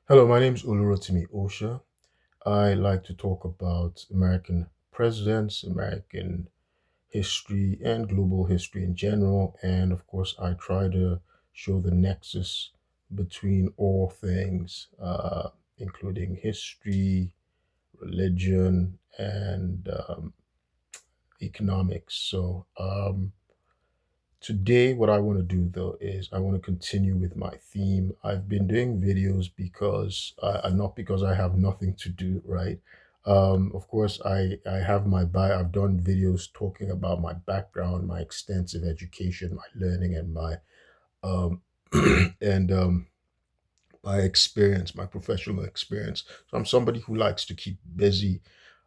Hello, my name is Olurotimi Osha. I like to talk about American presidents, American history, and global history in general. And of course, I try to show the nexus between all things, including history, religion, and economics. Today, what I want to do though is I want to continue with my theme. I've been doing videos because, not because I have nothing to do, right? Of course, I have my bio. I've done videos talking about my background, my extensive education, my learning, and my um, and my experience, my professional experience. So I'm somebody who likes to keep busy.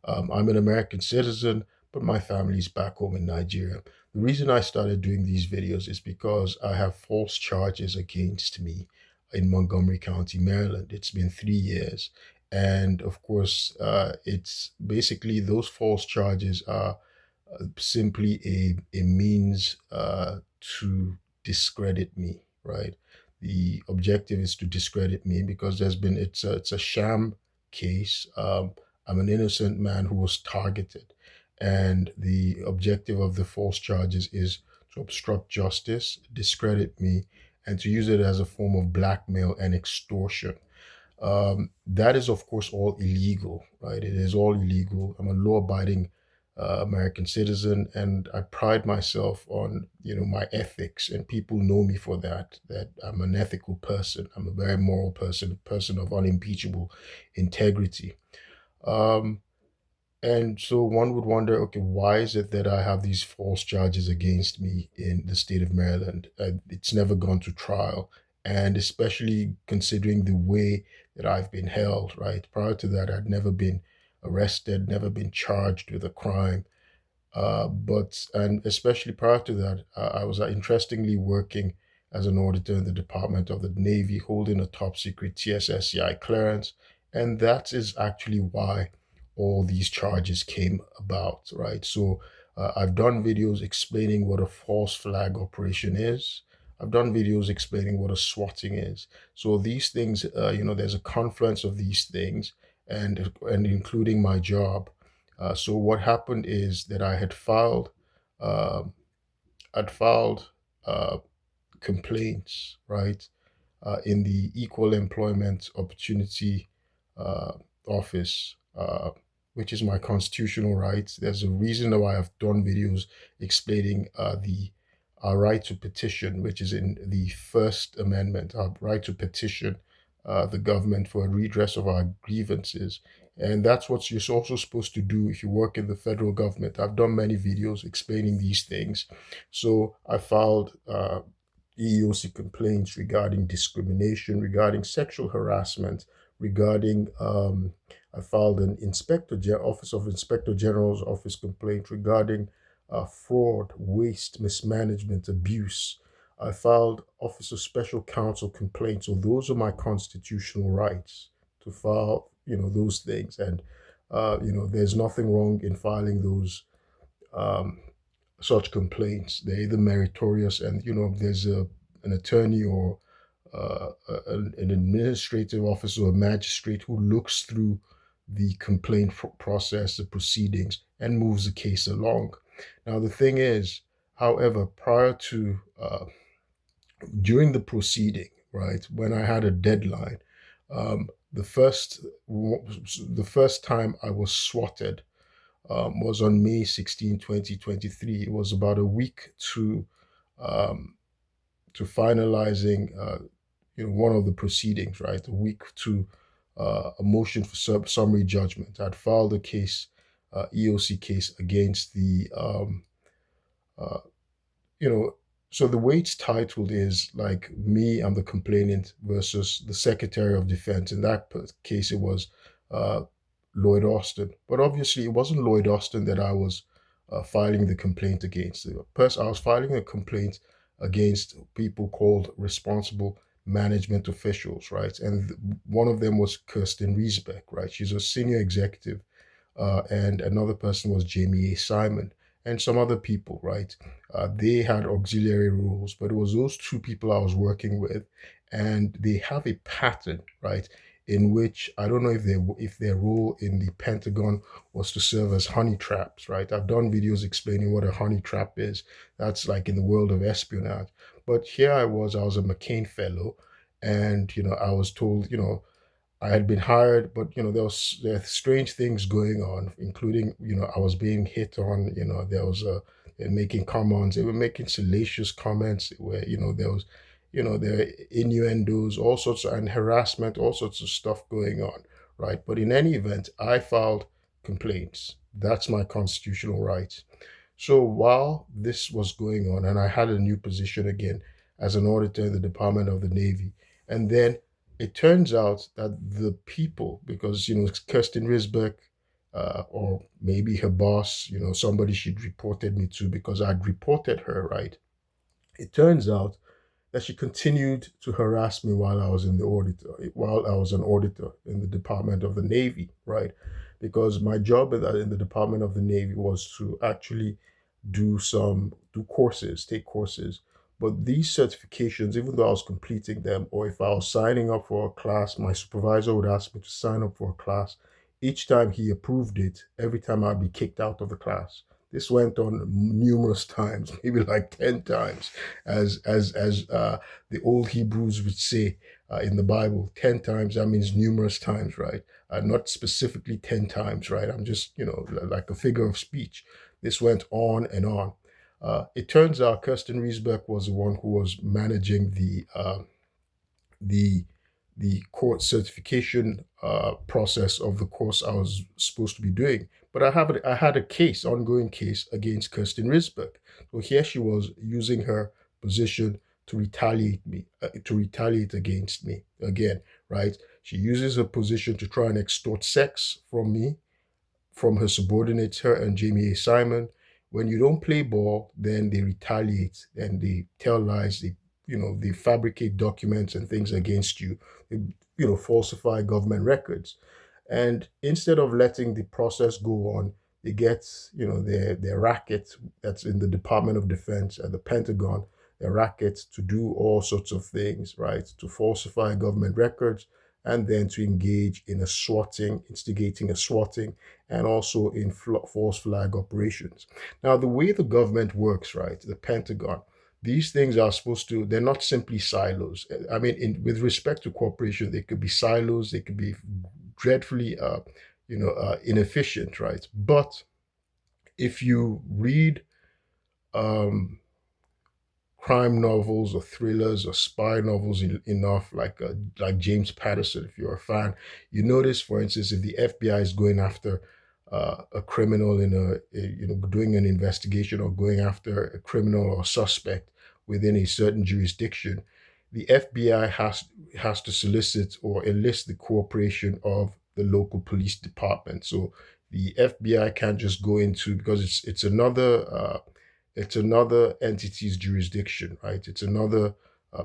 I'm an American citizen, but my family's back home in Nigeria. The reason I started doing these videos is because I have false charges against me in Montgomery County, Maryland. It's been 3 years. And of course, it's basically those false charges are simply a means to discredit me, right? The objective is to discredit me because it's a sham case. I'm an innocent man who was targeted, and the objective of the false charges is to obstruct justice, discredit me, and to use it as a form of blackmail and extortion. That is, of course, all illegal, right? It is all illegal. I'm a law-abiding American citizen, and I pride myself on, my ethics, and people know me for that. That I'm an ethical person. I'm a very moral person, a person of unimpeachable integrity. Um, and so one would wonder, okay, why is it that I have these false charges against me in the state of Maryland? It's never gone to trial. And especially considering the way that I've been held, right? Prior to that, I'd never been arrested, never been charged with a crime. And especially prior to that, I was interestingly working as an auditor in the Department of the Navy, holding a top secret TSSCI clearance. And that is actually why all these charges came about, right? So I've done videos explaining what a false flag operation is. I've done videos explaining what a swatting is. So these things, there's a confluence of these things, and including my job. So what happened is that uh, I'd filed uh, complaints, right, in the Equal Employment Opportunity uh, Office, which is my constitutional right. There's a reason why I've done videos explaining the our right to petition, which is in the First Amendment, our right to petition the government for a redress of our grievances. And that's what you're also supposed to do if you work in the federal government. I've done many videos explaining these things. So I filed EEOC complaints regarding discrimination, regarding sexual harassment, regarding I filed an Office of Inspector General's office complaint regarding fraud, waste, mismanagement, abuse. I filed Office of Special Counsel complaints. So those are my constitutional rights to file, those things. And there's nothing wrong in filing those um, such complaints. They're either meritorious, and there's an attorney or an administrative officer or a magistrate who looks through the complaint process, the proceedings, and moves the case along. Now, the thing is, however, prior to during the proceeding, right, when I had a deadline, the first time I was swatted was on May 16, 2023. It was about a week um, to finalizing one of the proceedings, right? A week to a motion for summary judgment. I'd filed a case, EOC case against the uh, you know. So the way it's titled is like me, I'm the complainant versus the Secretary of Defense. In that case, it was uh, Lloyd Austin. But obviously, it wasn't Lloyd Austin that I was filing the complaint against. I was filing a complaint against people called responsible management officials, right? And one of them was Kirstin Riesbeck, right? She's a senior executive, and another person was Jamie A. Simon, and some other people, right? They had auxiliary roles, but it was those two people I was working with, and they have a pattern, right, in which I don't know if their role in the Pentagon was to serve as honey traps, right? I've done videos explaining what a honey trap is. That's like in the world of espionage. But here I was a McCain fellow, and I was told, I had been hired, but there are strange things going on, including I was being hit on. There was they're making comments. They were making salacious comments where there was there were innuendos, all sorts and harassment, all sorts of stuff going on, right? But in any event, I filed complaints. That's my constitutional right. So while this was going on, and I had a new position again as an auditor in the Department of the Navy, and then it turns out that the people, because Kirstin Riesbeck, or maybe her boss, somebody she'd reported me to because I'd reported her, right? It turns out that she continued to harass me while I was an auditor in the Department of the Navy, right? Because my job in the Department of the Navy was to actually do courses, take courses. But these certifications, even though I was completing them, or if I was signing up for a class, my supervisor would ask me to sign up for a class. Each time he approved it, every time I'd be kicked out of the class. This went on numerous times, maybe like 10 times, as the old Hebrews would say in the Bible. 10 times, that means numerous times, right? Not specifically 10 times, right? I'm just, like a figure of speech. This went on and on. It turns out Kirstin Riesbeck was the one who was managing the the court certification process of the course I was supposed to be doing. But I had a case, ongoing case against Kirstin Riesbeck. So here she was using her position to retaliate against me again, right? She uses her position to try and extort sex from me, from her subordinates, her and Jamie A. Simon. When you don't play ball, then they retaliate and they tell lies. They fabricate documents and things against you. They, falsify government records. And instead of letting the process go on, they get, their racket that's in the Department of Defense and the Pentagon, their racket to do all sorts of things, right? To falsify government records and then to engage in instigating a swatting, and also in false flag operations. Now, the way the government works, right, the Pentagon, these things are they're not simply silos. I mean, with respect to cooperation, they could be silos, they could be dreadfully, inefficient, right? But if you read um, crime novels or thrillers or spy novels enough, like James Patterson, if you're a fan, you notice, for instance, if the FBI is going after a criminal doing an investigation or going after a criminal or suspect within a certain jurisdiction, the FBI has to solicit or enlist the cooperation of the local police department. So the FBI can't just go into, because it's another entity's jurisdiction, right? It's another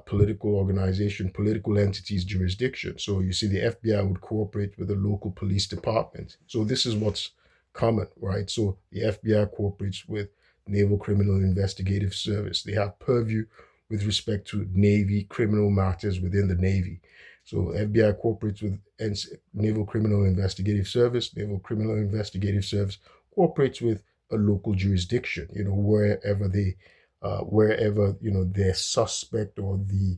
political organization, political entity's jurisdiction. So you see, the FBI would cooperate with the local police department. So this is what's common, right? So the FBI cooperates with Naval Criminal Investigative Service. They have purview with respect to Navy criminal matters within the Navy. So FBI cooperates with Naval Criminal Investigative Service. Naval Criminal Investigative Service cooperates with a local jurisdiction, wherever their suspect or the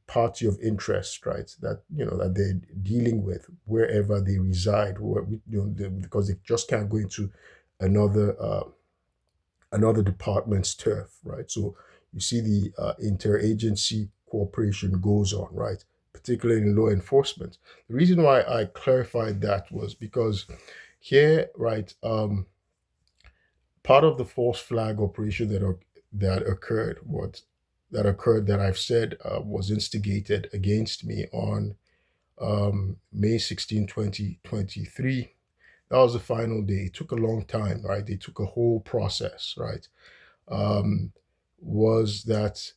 party of interest, right, that they're dealing with, wherever they reside, because they just can't go into another department's turf, right? So you see, the interagency cooperation goes on, right? Particularly in law enforcement. The reason why I clarified that was because here, right, part of the false flag operation that I've said was instigated against me on May 16, 2023. That was the final day. It took a long time, right? They took a whole process, right? Um, was that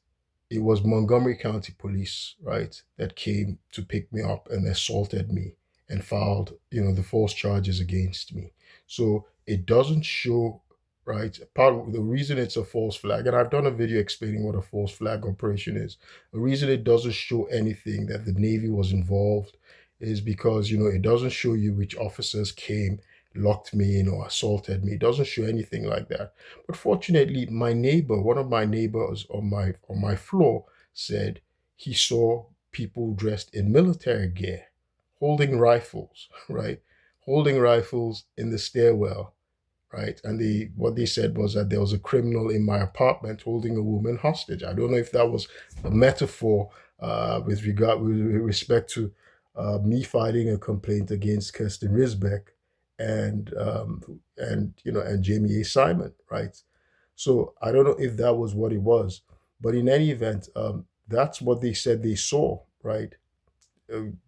it was Montgomery County Police, right, that came to pick me up and assaulted me and filed, the false charges against me. So it doesn't show, right? Part of the reason it's a false flag, and I've done a video explaining what a false flag operation is. The reason it doesn't show anything that the Navy was involved is because, it doesn't show you which officers came, locked me in, or assaulted me. It doesn't show anything like that. But fortunately, my neighbor, one of my neighbors on my floor, said he saw people dressed in military gear, holding rifles, right? Holding rifles in the stairwell, right? And what they said was that there was a criminal in my apartment holding a woman hostage. I don't know if that was a metaphor with respect to me filing a complaint against Kirstin Riesbeck and Jamie A. Simon, right? So I don't know if that was what it was, but in any event, that's what they said they saw, right?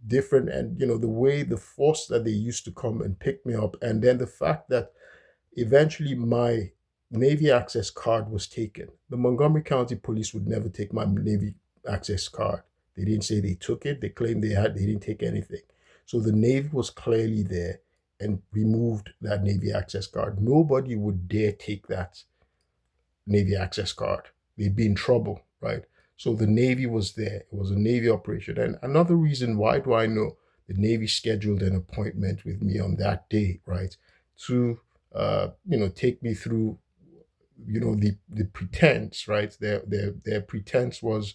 Different, and the way, the force that they used to come and pick me up, and then the fact that eventually my Navy access card was taken. The Montgomery County Police would never take my Navy access card. They didn't say they took it. They claimed they didn't take anything. So the Navy was clearly there and removed that Navy access card. Nobody would dare take that Navy access card. They'd be in trouble, right? So the Navy was there. It was a Navy operation. And another reason, why do I know? The Navy scheduled an appointment with me on that day, right? To take me through, the pretense, right? Their pretense was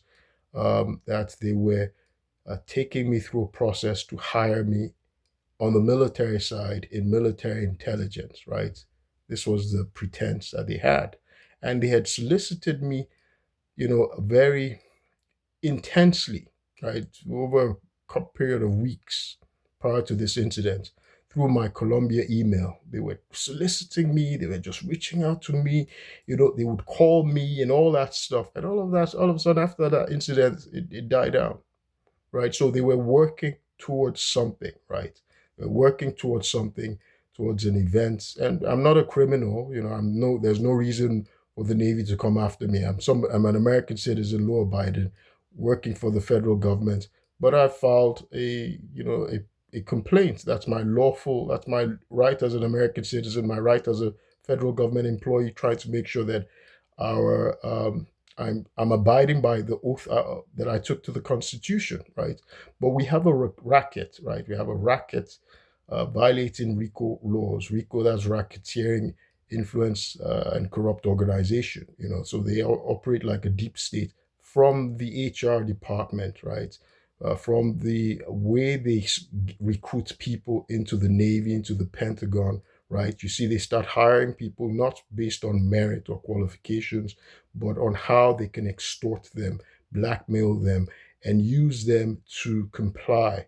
that they were taking me through a process to hire me on the military side in military intelligence, right? This was the pretense that they had. And they had solicited me, very intensely, right, over a period of weeks prior to this incident through my Columbia email. They were soliciting me, they were just reaching out to me, they would call me and all that stuff. And all of that, all of a sudden after that incident, it died down, right? So they were working towards something, right? They're working towards something, towards an event. And I'm not a criminal, there's no reason for the Navy to come after me. I'm an American citizen, law abiding, working for the federal government. But I filed a complaint. That's my right as an American citizen, my right as a federal government employee, trying to make sure that our I'm abiding by the oath that I took to the Constitution, right? But we have a racket, right? We have a racket violating RICO laws. RICO, that's racketeering, influence, and corrupt organization. So they operate like a deep state from the HR department, right? From the way they recruit people into the Navy, into the Pentagon, right? You see, they start hiring people not based on merit or qualifications, but on how they can extort them, blackmail them, and use them to comply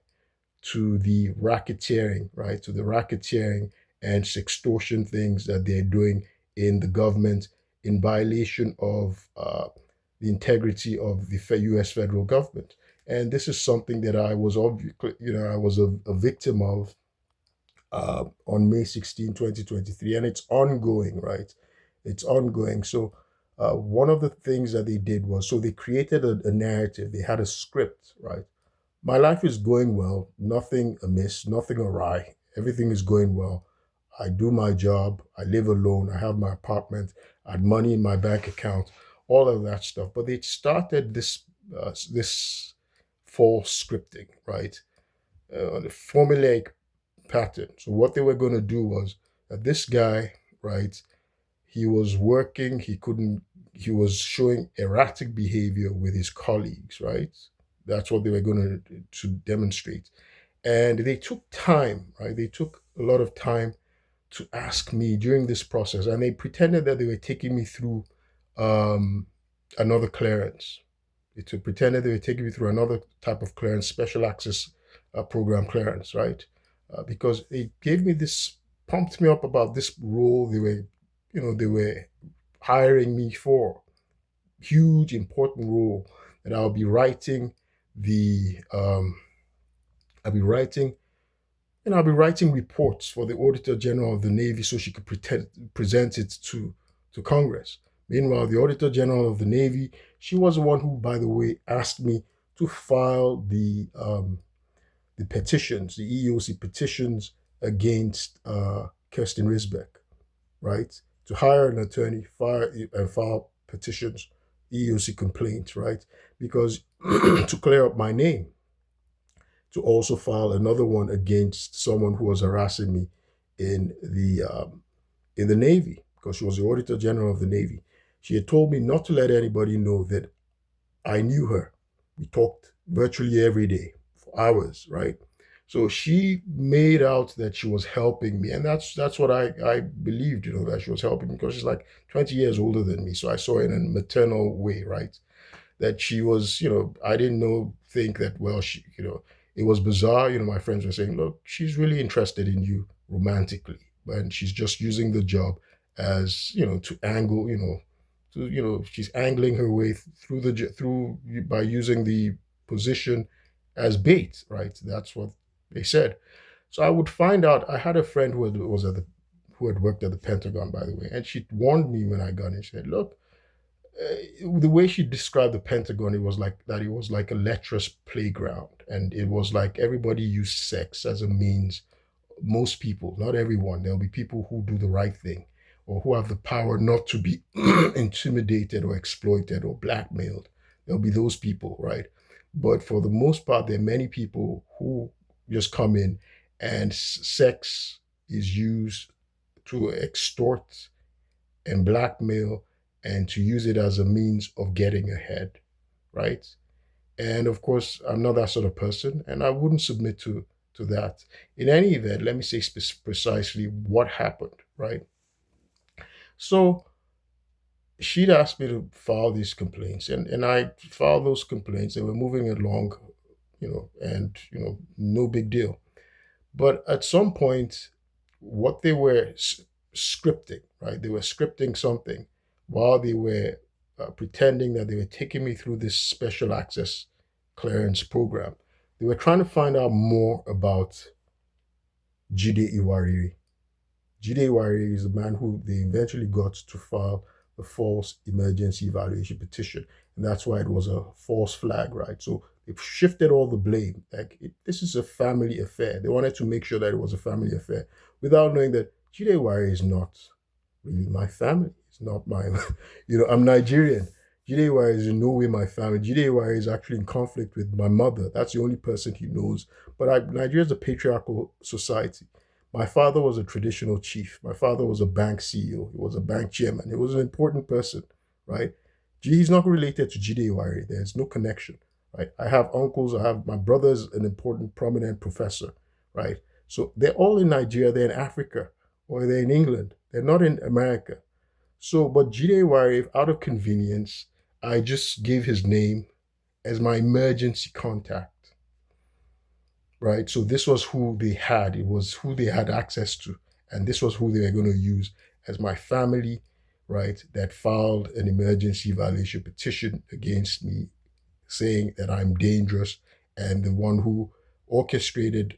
to the racketeering, right? To the racketeering and extortion things that they're doing in the government in violation of the integrity of the U.S. federal government. And this is something that I was obviously, I was a victim of on May 16, 2023, and it's ongoing, right? It's ongoing. So one of the things that they did was, so they created a narrative. They had a script, right? My life is going well, nothing amiss, nothing awry. Everything is going well. I do my job. I live alone. I have my apartment. I had money in my bank account, all of that stuff. But they started this false scripting, right? The formulaic pattern. So what they were going to do was that this guy, right, he was working, he was showing erratic behavior with his colleagues, right? That's what they were going to demonstrate. And they took time, right? They took a lot of time to ask me during this process, and they pretended that they were taking me through um, another clearance. They pretended they were taking me through another type of clearance, special access program clearance, right? Because they gave me this, pumped me up about this role they were hiring me for, huge important role that I'll be writing the I'll be writing I'll be writing reports for the Auditor General of the Navy so she could present it to Congress. Meanwhile, the Auditor General of the Navy, she was the one who, by the way, asked me to file the petitions, the EEOC petitions against Kirstin Riesbeck, right? To hire an attorney, file petitions, EEOC complaints, right? Because to clear up my name, to also file another one against someone who was harassing me in the Navy, because she was the Auditor General of the Navy. She had told me not to let anybody know that I knew her. We talked virtually every day for hours, right? So she made out that she was helping me, and that's what I believed, that she was helping me, because she's like 20 years older than me. So I saw it in a maternal way, right? That she was, I didn't think that, well, it was bizarre. My friends were saying, look, she's really interested in you romantically, and she's just using the job as, to angle, she's angling her way through by using the position as bait, right? That's what they said. So I would find out. I had a friend who had worked at the Pentagon, by the way, and she warned me when I got in. She said, look, the way she described the Pentagon, it was like a lecherous playground, and it was like everybody used sex as a means. Most people, not everyone. There'll be people who do the right thing, or who have the power not to be intimidated or exploited or blackmailed. There'll be those people, right? But for the most part, there are many people who just come in, and sex is used to extort and blackmail, and to use it as a means of getting ahead, right? And of course, I'm not that sort of person, and I wouldn't submit to that. In any event, let me say precisely what happened, right? So she'd asked me to file these complaints, and I filed those complaints. They were moving along, and no big deal. But at some point, what they were scripting, right? They were scripting something while they were pretending that they were taking me through this special access clearance program. They were trying to find out more about Jide Iwariri. Jide Iwariri is the man who they eventually got to file the false emergency evaluation petition. And that's why it was a false flag, right? So they shifted all the blame. This is a family affair. They wanted to make sure that it was a family affair without knowing that Jide Iwariri is not really my family. It's not my, I'm Nigerian. Jide Iwariri is in no way my family. Jide Iwariri is actually in conflict with my mother. That's the only person he knows. But Nigeria is a patriarchal society. My father was a traditional chief. My father was a bank CEO. He was a bank chairman. He was an important person, right? He's not related to Jide Iwariri. There's no connection, right? I have uncles. My brother's an important, prominent professor, right? So they're all in Nigeria. They're in Africa, or they're in England. They're not in America. So, but Jide Iwariri, out of convenience, I just gave his name as my emergency contact, right? So this was who they had. It was who they had access to. And this was who they were going to use as my family, right? That filed an emergency evaluation petition against me, saying that I'm dangerous, and the one who orchestrated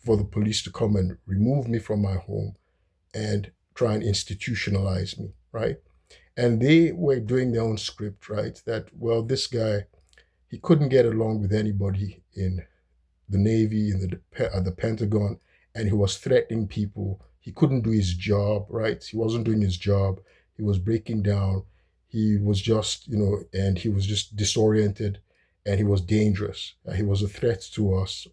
for the police to come and remove me from my home and try and institutionalize me, right? And they were doing their own script, right? That, well, this guy, he couldn't get along with anybody in the Navy, in the Pentagon, and he was threatening people. He couldn't do his job, right? He wasn't doing his job. He was breaking down. He was just, and he was just disoriented, and he was dangerous. He was a threat to us,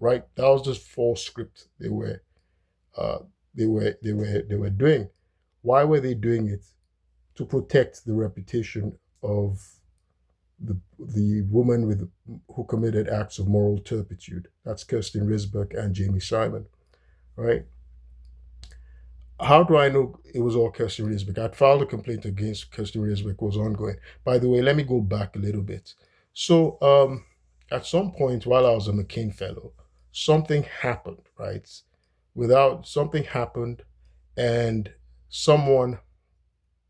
right? That was just false script uh, they were doing. Why were they doing it? To protect the reputation of the woman who committed acts of moral turpitude. That's Kirstin Riesbeck and Jamie Simon, right? How do I know it was all Kirstin Riesbeck? I'd filed a complaint against Kirstin Riesbeck. It was ongoing. By the way, let me go back a little bit. So, at some point while I was a McCain Fellow, something happened, right? Something happened, and someone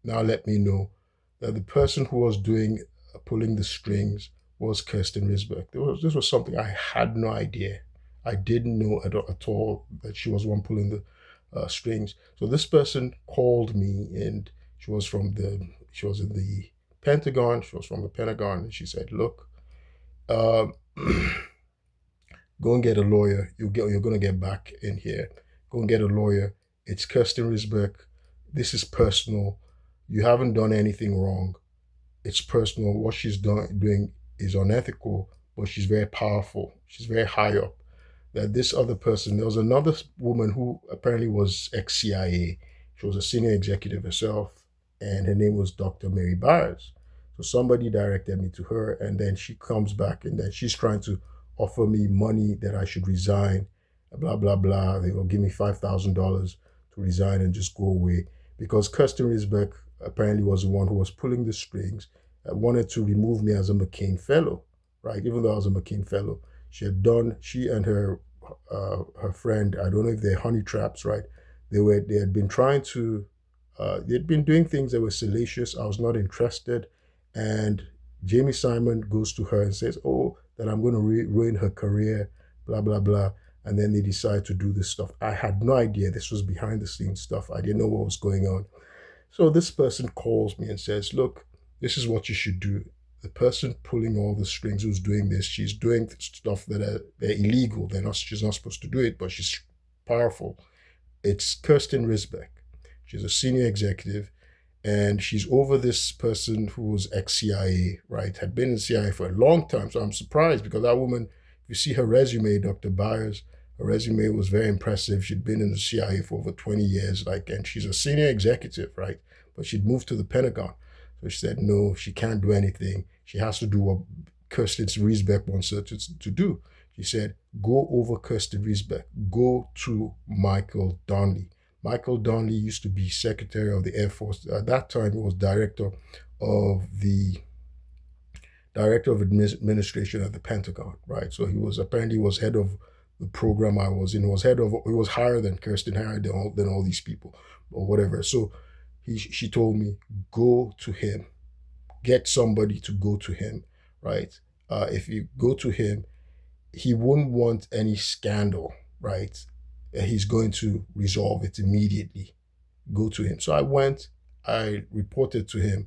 now let me know that the person who was pulling the strings was Kirstin Riesbeck. This was something I had no idea. I didn't know at all that she was one pulling the strings. So this person called me, and she was in the Pentagon. She was from the Pentagon, and she said, "Look, uh, go and get a lawyer. You're going to get back in here. Go and get a lawyer. It's Kirstin Riesbeck. This is personal. You haven't done anything wrong. It's personal. What she's doing is unethical, but she's very powerful. She's very high up. That this other person, there was another woman who apparently was ex-CIA. She was a senior executive herself, and her name was Dr. Mary Byers. So somebody directed me to her, and then she comes back, and then she's trying to offer me money that I should resign, blah blah blah. They will give me $5,000 to resign and just go away because Kirstin Riesbeck apparently was the one who was pulling the strings, wanted to remove me as a McCain Fellow, right? Even though I was a McCain Fellow, she and her friend, I don't know if they're honey traps, right? They had been trying to, they'd been doing things that were salacious. I was not interested, and Jamie Simon goes to her and says, "Oh, that I'm going to ruin her career, blah blah blah." And then they decide to do this stuff. I had no idea this was behind the scenes stuff. I didn't know what was going on. So this person calls me and says, "Look, this is what you should do." The person pulling all the strings who's doing this, she's doing stuff that they're illegal. She's not supposed to do it, but she's powerful. It's Kirstin Riesbeck. She's a senior executive, and she's over this person who was ex-CIA, right? Had been in CIA for a long time. So I'm surprised because that woman, if you see her resume, Dr. Byers, her resume was very impressive. She'd been in the CIA for over 20 years, and she's a senior executive, right? But she'd moved to the Pentagon. So she said, no, she can't do anything. She has to do what Kirstin Riesbeck wants her to do. She said, go over Kirstin Riesbeck. Go to Michael Donnelly. Michael Donnelly used to be Secretary of the Air Force. At that time, he was Director of Administration at the Pentagon, right? So he was head of the program I was in. He was higher than Kirstin, higher than all these people, or whatever. So she told me, go to him, get somebody to go to him, right? If you go to him, he wouldn't want any scandal, right? He's going to resolve it immediately. Go to him. So I went, I reported to him,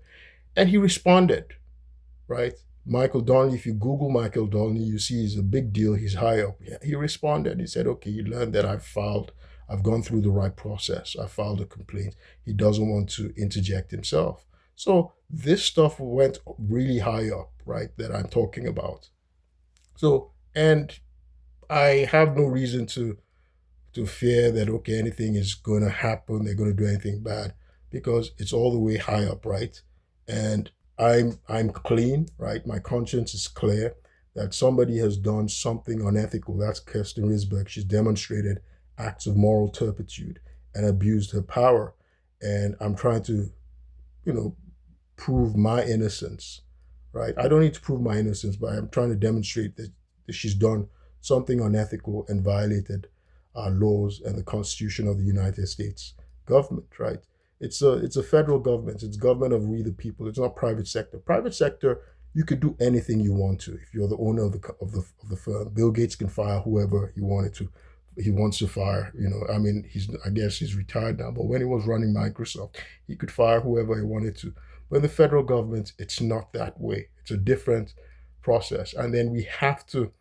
and he responded, right? Michael Donnelly, if you Google Michael Donnelly, you see he's a big deal. He's high up. He responded. He said, okay, you learned that I've gone through the right process. I filed a complaint. He doesn't want to interject himself. So this stuff went really high up, right, that I'm talking about. So, and I have no reason to fear that, okay, anything is going to happen, they're going to do anything bad, because it's all the way high up, right? And I'm clean, right? My conscience is clear that somebody has done something unethical. That's Kirstin Riesbeck. She's demonstrated acts of moral turpitude and abused her power. And I'm trying to, prove my innocence, right? I don't need to prove my innocence, but I'm trying to demonstrate that she's done something unethical and violated our laws and the Constitution of the United States government, right? It's a federal government. It's government of we the people. It's not private sector. Private sector, you could do anything you want to if you're the owner of the firm. Bill Gates can fire whoever he wants to fire. I guess he's retired now, but when he was running Microsoft, he could fire whoever he wanted to. But in the federal government, it's not that way. It's a different process, and then we have to.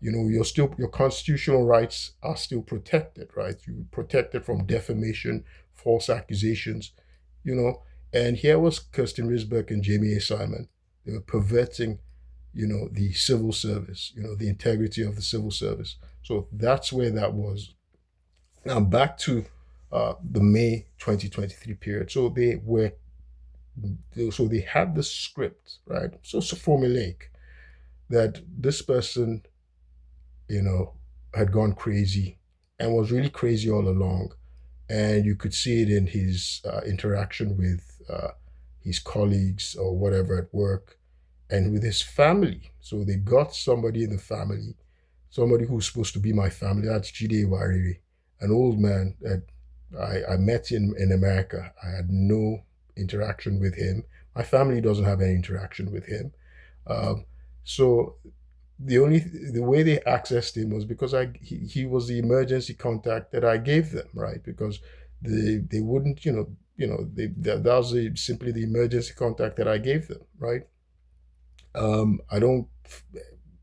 Your constitutional rights are still protected, right? You're protected from defamation, false accusations, And here was Kirstin Riesbeck and Jamie A. Simon. They were perverting, the civil service, the integrity of the civil service. So that's where that was. Now back to the May 2023 period. So they had the script, right? So formulaic that this person had gone crazy and was really crazy all along. And you could see it in his interaction with his colleagues or whatever at work and with his family. So they got somebody in the family, somebody who's supposed to be my family. That's Jide Wariri, an old man that I met in America. I had no interaction with him. My family doesn't have any interaction with him. So the way they accessed him was because he was the emergency contact that I gave them, right? Because they wouldn't, that was simply the emergency contact that I gave them, right? I don't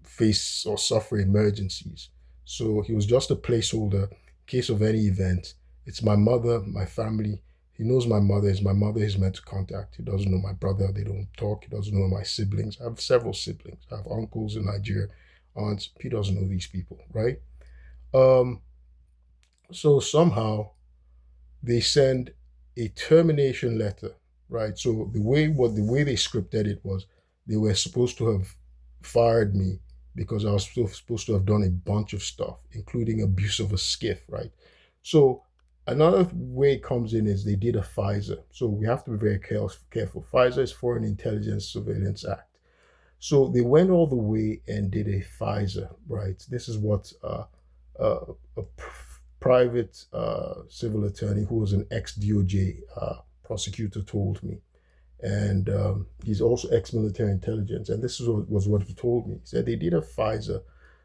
face or suffer emergencies, so he was just a placeholder in case of any event. It's my mother, my family, He knows my mother is my mother is meant to contact. He doesn't know my brother. They don't talk. He doesn't know my siblings. I have several siblings. I have uncles in Nigeria, aunts. He doesn't know these people, right? Um, so somehow they send a termination letter, right? So the way they scripted it was they were supposed to have fired me because I was supposed to have done a bunch of stuff, including abuse of a skiff, right? So another way it comes in is they did a FISA. So we have to be very careful. FISA is Foreign Intelligence Surveillance Act. So they went all the way and did a FISA, right? This is what a private civil attorney who was an ex DOJ prosecutor told me. And he's also ex military intelligence. And this was what he told me. He said they did a FISA.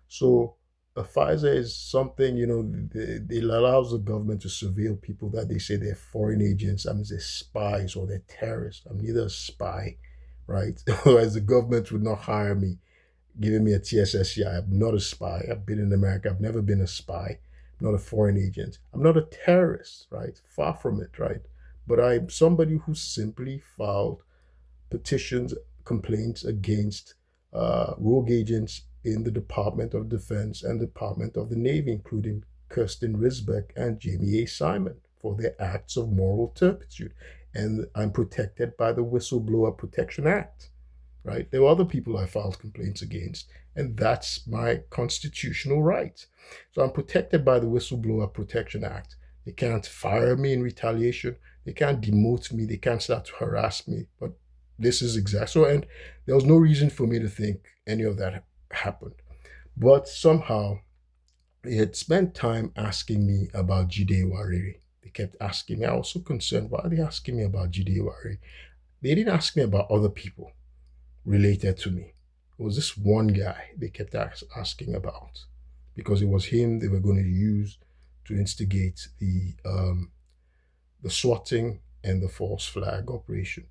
So a FISA is something, it allows the government to surveil people that they say they're foreign agents. I mean, they're spies or they're terrorists. I'm neither a spy, right? Otherwise, the government would not hire me giving me a TSSCI. I'm not a spy. I've been in America. I've never been a spy. I'm not a foreign agent. I'm not a terrorist, right? Far from it, right? But I'm somebody who simply filed petitions, complaints against rogue agents in the Department of Defense and Department of the Navy, including Kirstin Riesbeck and Jamie A. Simon, for their acts of moral turpitude. And I'm protected by the Whistleblower Protection Act, right? There were other people I filed complaints against, and that's my constitutional right. So I'm protected by the Whistleblower Protection Act. They can't fire me in retaliation. They can't demote me. They can't start to harass me. But this is exact. So, and there was no reason for me to think any of that happened. But somehow they had spent time asking me about Jide Wariri. They kept asking me. I was so concerned. Why are they asking me about Jide Wariri? They didn't ask me about other people related to me. It was this one guy they kept asking about because it was him they were going to use to instigate the swatting and the false flag operation.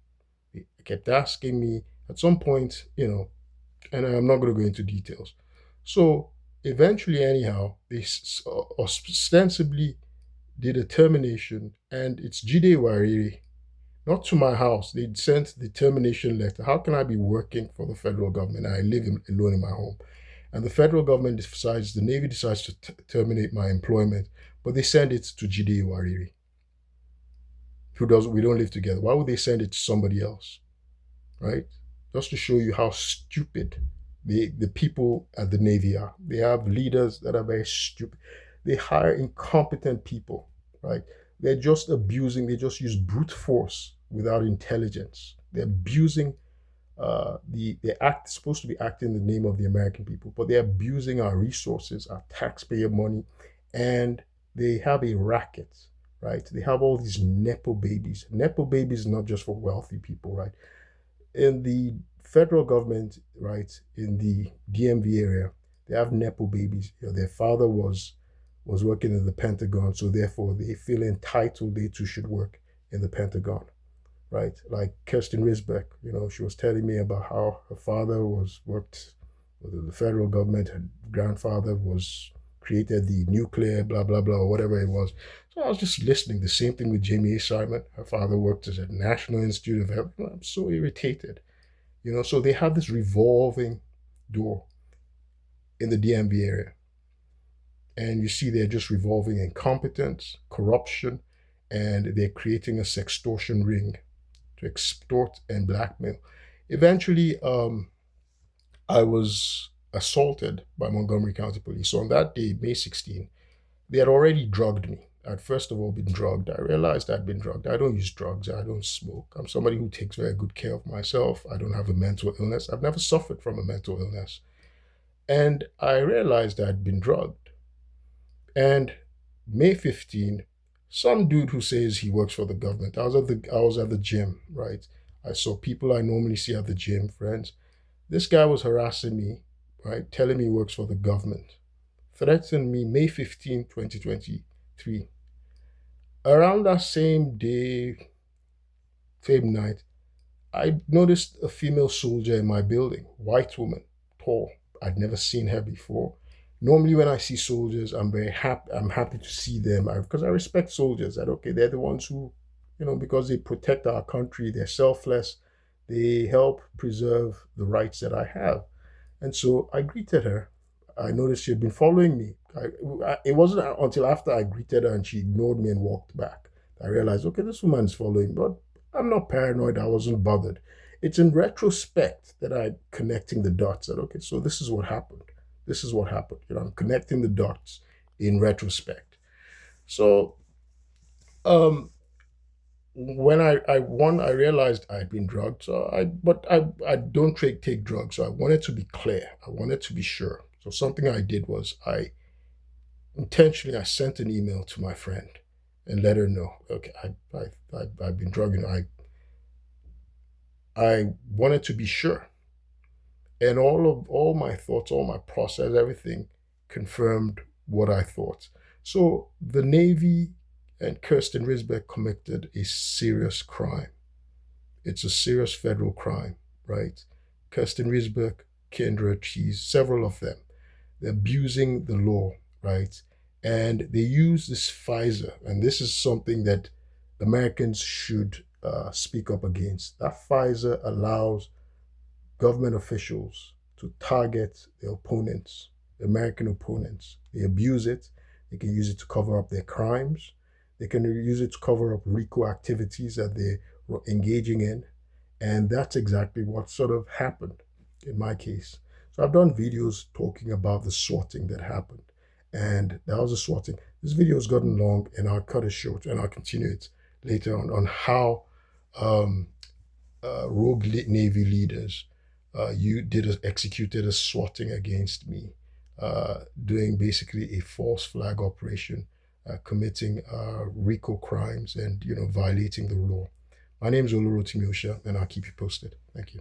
They kept asking me at some point, and I'm not going to go into details. So eventually, anyhow, they ostensibly did a termination, and it's Jide Wariri, not to my house. They sent the termination letter. How can I be working for the federal government? I live alone in my home. And the federal government decides, the Navy decides to terminate my employment, but they send it to Jide Wariri, we don't live together. Why would they send it to somebody else, right? Just to show you how stupid the people at the Navy are. They have leaders that are very stupid. They hire incompetent people, right? They're just abusing, they just use brute force without intelligence. They're abusing they act supposed to be acting in the name of the American people, but they're abusing our resources, our taxpayer money, and they have a racket, right? They have all these nepo babies. Nepo babies is not just for wealthy people, right? In the federal government, right, in the DMV area, they have nepo babies. Their father was working in the Pentagon, so therefore they feel entitled they too should work in the Pentagon, right? Like Kirstin Riesbeck, she was telling me about how her father worked with the federal government, her grandfather was created the nuclear, blah, blah, blah, or whatever it was. So I was just listening. The same thing with Jamie A. Simon. Her father worked as a National Institute of Health. I'm so irritated. So they have this revolving door in the DMV area. And you see they're just revolving incompetence, corruption, and they're creating a sextortion ring to extort and blackmail. Eventually, I was assaulted by Montgomery County Police. So on that day, May 16, they had already drugged me. I'd first of all been drugged. I realized I'd been drugged. I don't use drugs. I don't smoke. I'm somebody who takes very good care of myself. I don't have a mental illness. I've never suffered from a mental illness. And I realized I'd been drugged. And May 15, some dude who says he works for the government. I was at the gym, right? I saw people I normally see at the gym, friends. This guy was harassing me, right? Telling me he works for the government. Threatened me May 15, 2023. Around that same day, same night, I noticed a female soldier in my building, white woman, tall. I'd never seen her before. Normally, when I see soldiers, I'm very happy. I'm happy to see them because I respect soldiers. That okay, they're the ones who because they protect our country, they're selfless, they help preserve the rights that I have. And so I greeted her. I noticed she had been following me. It wasn't until after I greeted her and she ignored me and walked back, I realized, okay, this woman's following, but I'm not paranoid. I wasn't bothered. It's in retrospect that I'm connecting the dots that, okay, so this is what happened. This is what happened. I'm connecting the dots in retrospect. So um, when I realized I'd been drugged. But I don't take drugs. So I wanted to be clear. I wanted to be sure. So something I did was I sent an email to my friend and let her know. Okay, I've been drugging. I wanted to be sure, and all my thoughts, all my process, everything confirmed what I thought. So the Navy and Kirstin Riesbeck committed a serious crime. It's a serious federal crime, right? Kirstin Riesbeck, Kendra Cheese, several of them. They're abusing the law, right? And they use this FISA, and this is something that Americans should speak up against. That FISA allows government officials to target their opponents, the American opponents. They abuse it. They can use it to cover up their crimes. They can use it to cover up RICO activities that they're engaging in. And that's exactly what sort of happened in my case. So I've done videos talking about the sorting that happened. And that was a sorting. This video has gotten long and I'll cut it short and I'll continue it later on how um, rogue Navy leaders executed a swatting against me, doing basically a false flag operation, committing RICO crimes and violating the law. My name is Oluro Timiosha, and I'll keep you posted. Thank you.